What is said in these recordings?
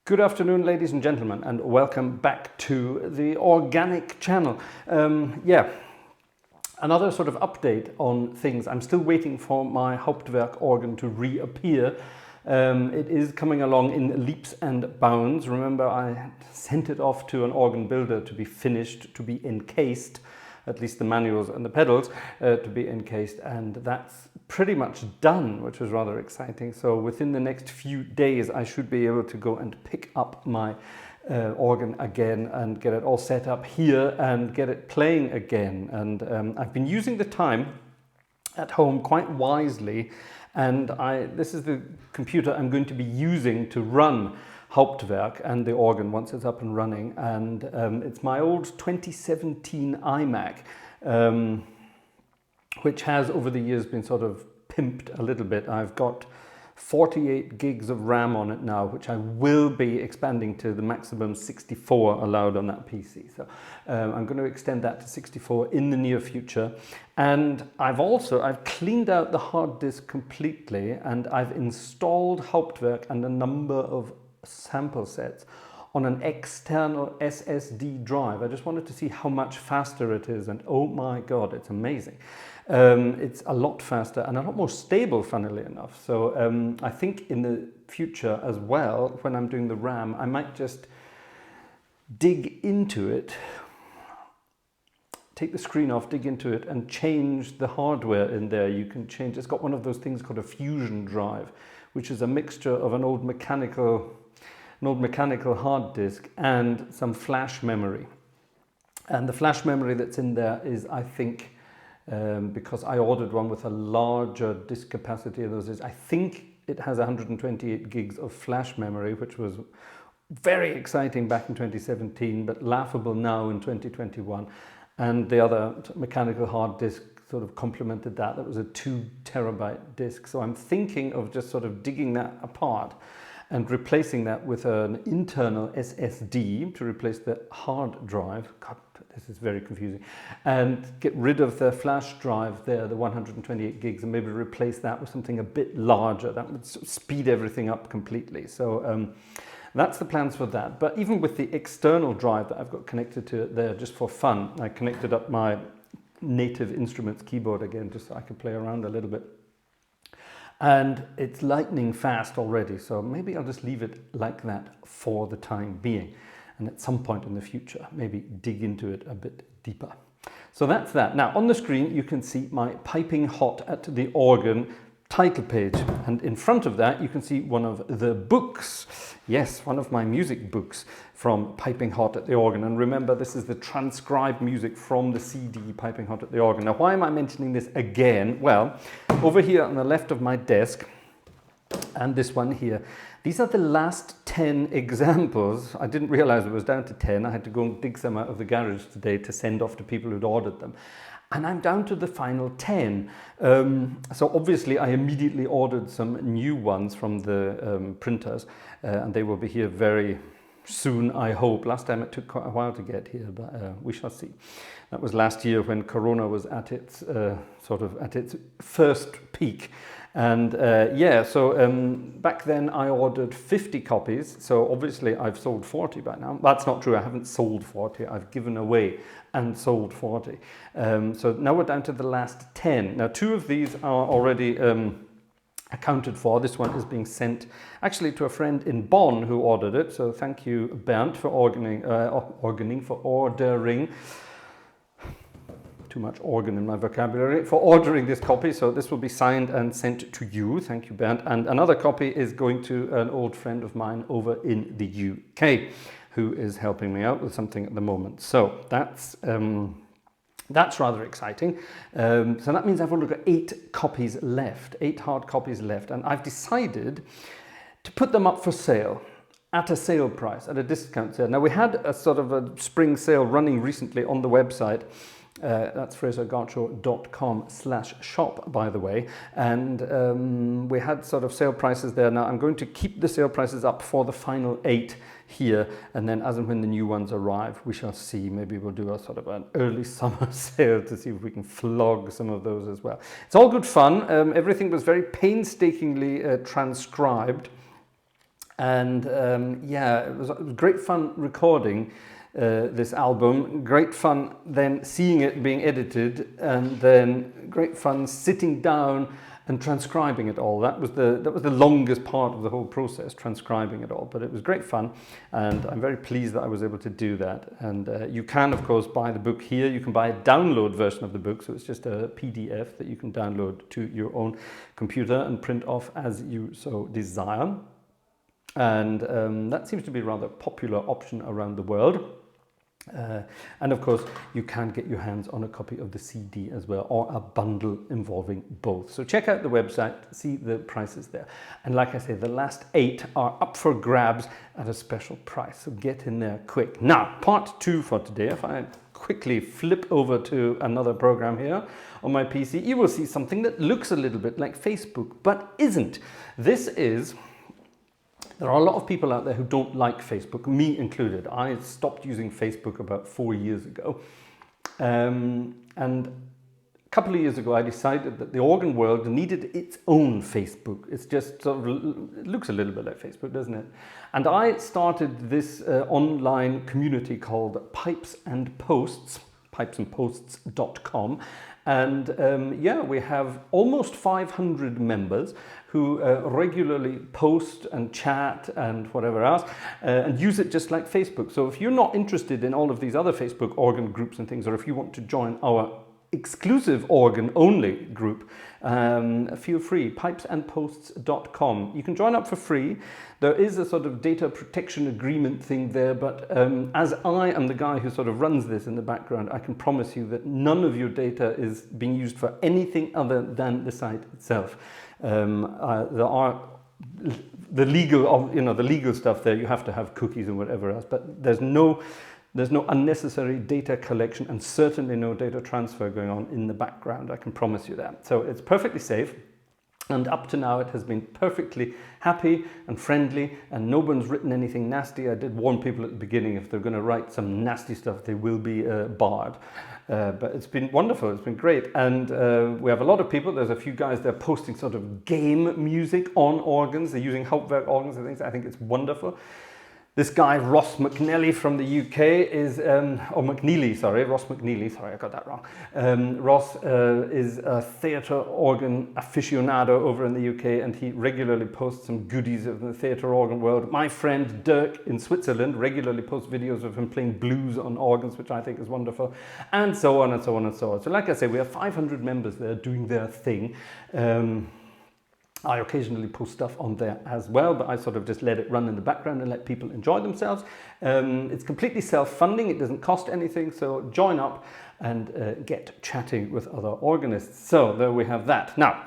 Good afternoon, ladies and gentlemen, and welcome back to the organic channel. Another sort of update on things. I'm still waiting for my Hauptwerk organ to reappear. It is coming along in leaps and bounds. Remember, I sent it off to an organ builder to be finished, to be encased, at least the manuals and the pedals to be encased, and that's pretty much done, which was rather exciting. So within the next few days I should be able to go and pick up my organ again and get it all set up here and get it playing again. And I've been using the time at home quite wisely, and this is the computer I'm going to be using to run Hauptwerk and the organ once it's up and running, and it's my old 2017 iMac, which has over the years been sort of pimped a little bit. I've got 48 gigs of RAM on it now, which I will be expanding to the maximum 64 allowed on that PC. So I'm going to extend that to 64 in the near future. And I've cleaned out the hard disk completely, and I've installed Hauptwerk and a number of sample sets on an external SSD drive. I just wanted to see how much faster it is, and oh my god, it's amazing. It's a lot faster and a lot more stable, funnily enough. So I think in the future as well, when I'm doing the RAM, I might just dig into it, take the screen off, dig into it and change the hardware in there. You can change, it's got one of those things called a fusion drive, which is a mixture of an old mechanical hard disk and some flash memory. And the flash memory that's in there is, I think, because I ordered one with a larger disk capacity of those days, I think it has 128 gigs of flash memory, which was very exciting back in 2017, but laughable now in 2021. And the other mechanical hard disk sort of complemented that. That was a 2 terabyte disk. So I'm thinking of just sort of digging that apart and replacing that with an internal SSD to replace the hard drive. God, this is very confusing. And get rid of the flash drive there, the 128 gigs, and maybe replace that with something a bit larger. That would speed everything up completely. So that's the plans for that. But even with the external drive that I've got connected to it there, just for fun, I connected up my Native Instruments keyboard again, just so I could play around a little bit. And it's lightning fast already, so maybe I'll just leave it like that for the time being. And at some point in the future, maybe dig into it a bit deeper. So that's that. Now on the screen, you can see my Piping Hot at the Organ title page. And in front of that, you can see one of the books. Yes, one of my music books from Piping Hot at the Organ. And remember, this is the transcribed music from the CD Piping Hot at the Organ. Now, why am I mentioning this again? Well, over here on the left of my desk, and this one here, these are the last 10 examples. I didn't realize it was down to 10. I had to go and dig some out of the garage today to send off to people who'd ordered them. And I'm down to the final 10. So obviously I immediately ordered some new ones from the printers, and they will be here very soon, I hope. Last time it took quite a while to get here, but we shall see. That was last year when Corona was at its at its first peak. And back then I ordered 50 copies, so obviously I've sold 40 by now. That's not true, I haven't sold 40, I've given away and sold 40. So now we're down to the last 10. Now 2 of these are already accounted for. This one is being sent actually to a friend in Bonn who ordered it, so thank you, Bernd, for ordering. Too much organ in my vocabulary, for ordering this copy. So this will be signed and sent to you. Thank you, Bernd. And another copy is going to an old friend of mine over in the UK who is helping me out with something at the moment. So that's rather exciting. So that means I've only got 8 copies left, 8 hard copies left. And I've decided to put them up for sale at a sale price, at a discount sale. Now, we had a sort of a spring sale running recently on the website. That's frasergartshore.com/shop, by the way, and we had sort of sale prices there. Now I'm going to keep the sale prices up for the final 8 here, and then as and when the new ones arrive, we shall see. Maybe we'll do a sort of an early summer sale to see if we can flog some of those as well. It's all good fun. Everything was very painstakingly transcribed And yeah, it was great fun recording this album, great fun then seeing it being edited, and then great fun sitting down and transcribing it all. That was the longest part of the whole process, transcribing it all, but it was great fun, and I'm very pleased that I was able to do that. And you can, of course, buy the book here. You can buy a download version of the book, so it's just a PDF that you can download to your own computer and print off as you so desire. And that seems to be a rather popular option around the world. And of course, you can get your hands on a copy of the CD as well, or a bundle involving both. So check out the website, see the prices there. And like I say, the last 8 are up for grabs at a special price. So get in there quick. Now, part 2 for today. If I quickly flip over to another program here on my PC, you will see something that looks a little bit like Facebook, but isn't. There are a lot of people out there who don't like Facebook, me included. I stopped using Facebook about 4 years ago. And a couple of years ago, I decided that the organ world needed its own Facebook. It's just sort of, it looks a little bit like Facebook, doesn't it? And I started this online community called Pipes and Posts, pipesandposts.com. And yeah, we have almost 500 members who regularly post and chat and whatever else and use it just like Facebook. So if you're not interested in all of these other Facebook organ groups and things, or if you want to join our exclusive organ only group, feel free, pipesandposts.com. You can join up for free. There is a sort of data protection agreement thing there, but as I am the guy who sort of runs this in the background, I can promise you that none of your data is being used for anything other than the site itself. There are the legal stuff there. You have to have cookies and whatever else, but there's no unnecessary data collection and certainly no data transfer going on in the background. I can promise you that. So it's perfectly safe. And up to now, it has been perfectly happy and friendly, and no one's written anything nasty. I did warn people at the beginning, if they're going to write some nasty stuff, they will be barred. But it's been wonderful. It's been great. And we have a lot of people. There's a few guys there posting sort of game music on organs. They're using Hauptwerk organs and things. I think it's wonderful. This guy, Ross McNeely from the UK is, Ross McNeely, sorry, I got that wrong. Ross is a theatre organ aficionado over in the UK, and he regularly posts some goodies of the theatre organ world. My friend Dirk in Switzerland regularly posts videos of him playing blues on organs, which I think is wonderful, and so on and so on and so on. So like I say, we have 500 members there doing their thing. I occasionally post stuff on there as well, but I sort of just let it run in the background and let people enjoy themselves. It's completely self-funding, it doesn't cost anything, so join up and get chatting with other organists. So there we have that. Now,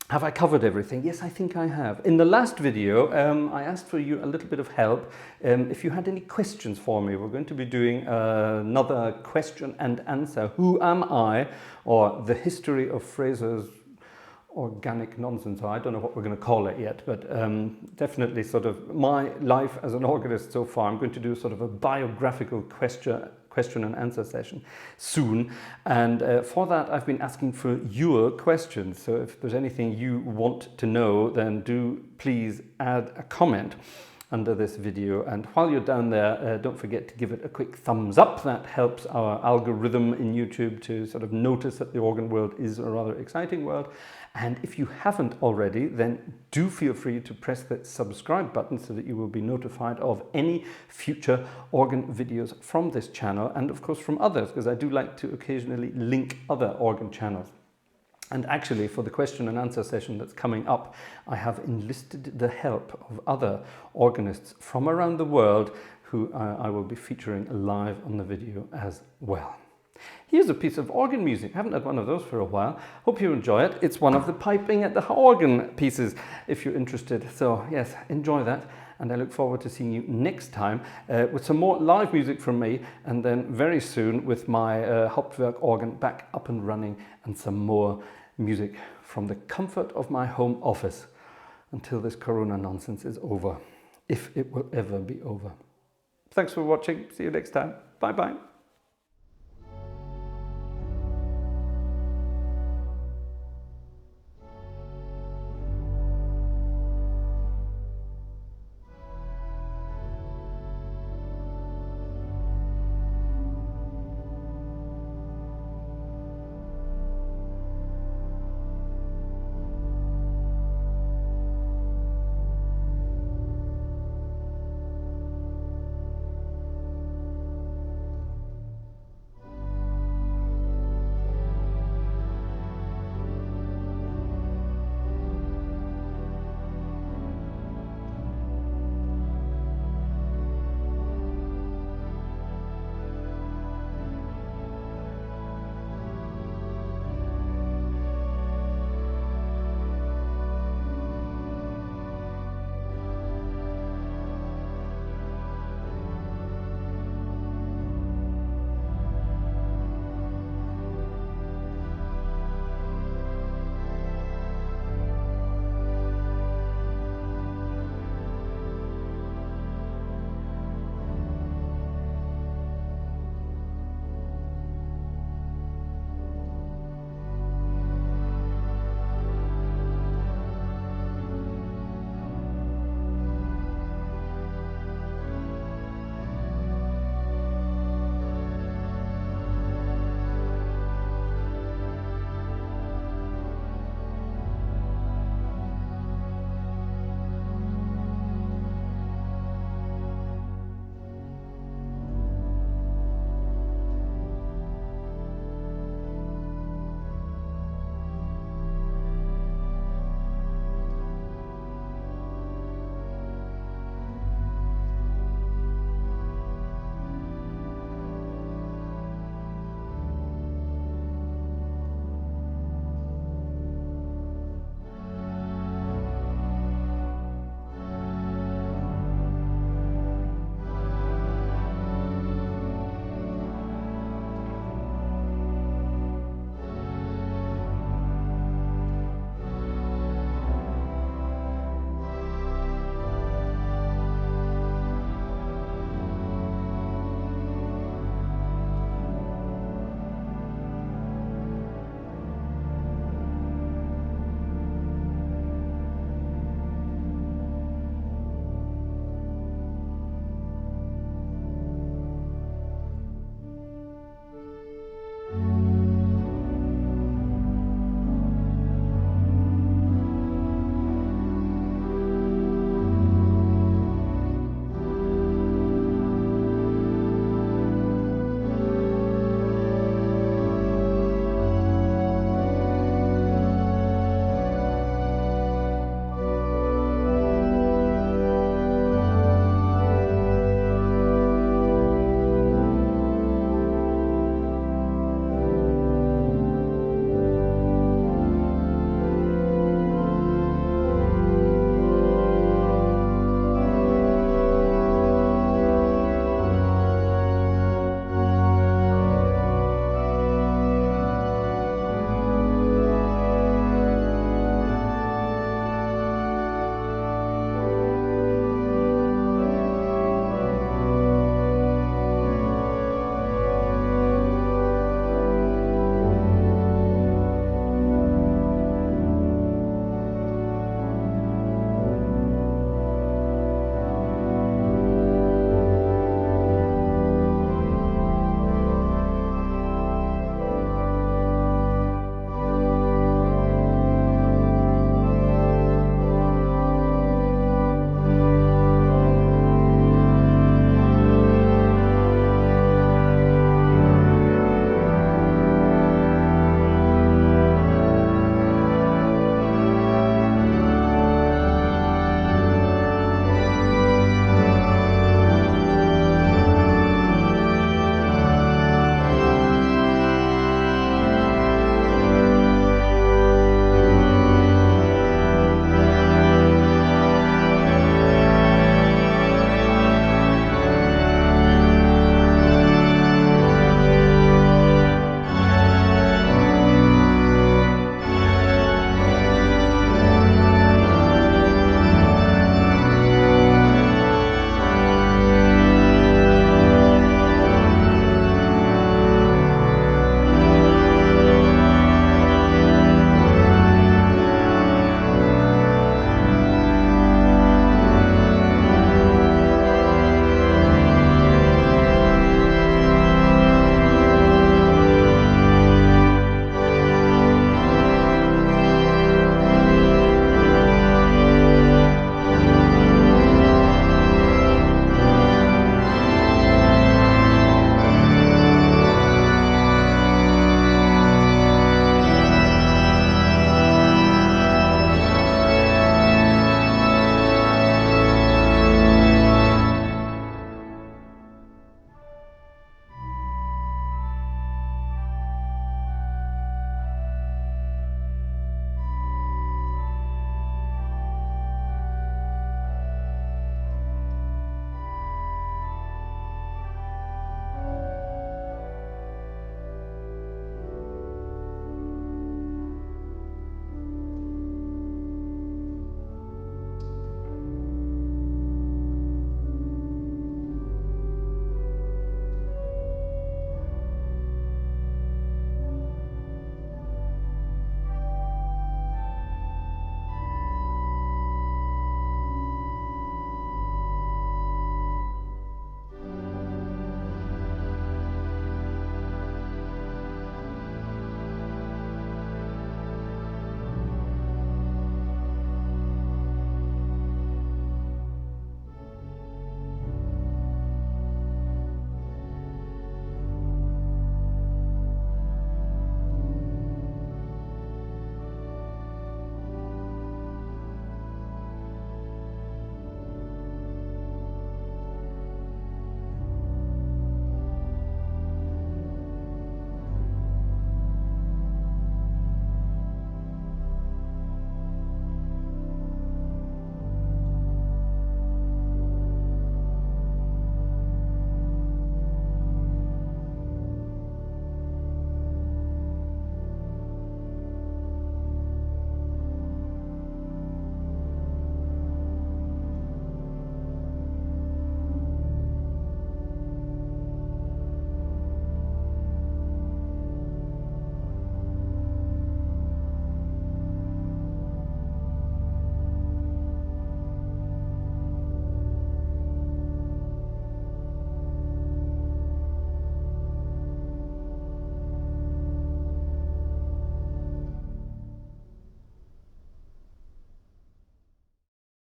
have I covered everything? Yes, I think I have. In the last video, I asked for you a little bit of help. If you had any questions for me, we're going to be doing another question and answer. Who am I? Or the history of Fraser's organic nonsense. I don't know what we're going to call it yet, but definitely sort of my life as an organist so far. I'm going to do sort of a biographical question and answer session soon, and for that I've been asking for your questions. So if there's anything you want to know, then do please add a comment under this video, and while you're down there, don't forget to give it a quick thumbs up. That helps our algorithm in YouTube to sort of notice that the organ world is a rather exciting world. And if you haven't already, then do feel free to press that subscribe button so that you will be notified of any future organ videos from this channel, and of course from others, because I do like to occasionally link other organ channels. And actually, for the question and answer session that's coming up, I have enlisted the help of other organists from around the world who I will be featuring live on the video as well. Here's a piece of organ music. I haven't had one of those for a while. Hope you enjoy it. It's one of the piping at the organ pieces, if you're interested. So yes, enjoy that. And I look forward to seeing you next time with some more live music from me, and then very soon with my Hauptwerk organ back up and running, and some more music from the comfort of my home office until this corona nonsense is over, if it will ever be over. Thanks for watching. See you next time. Bye bye.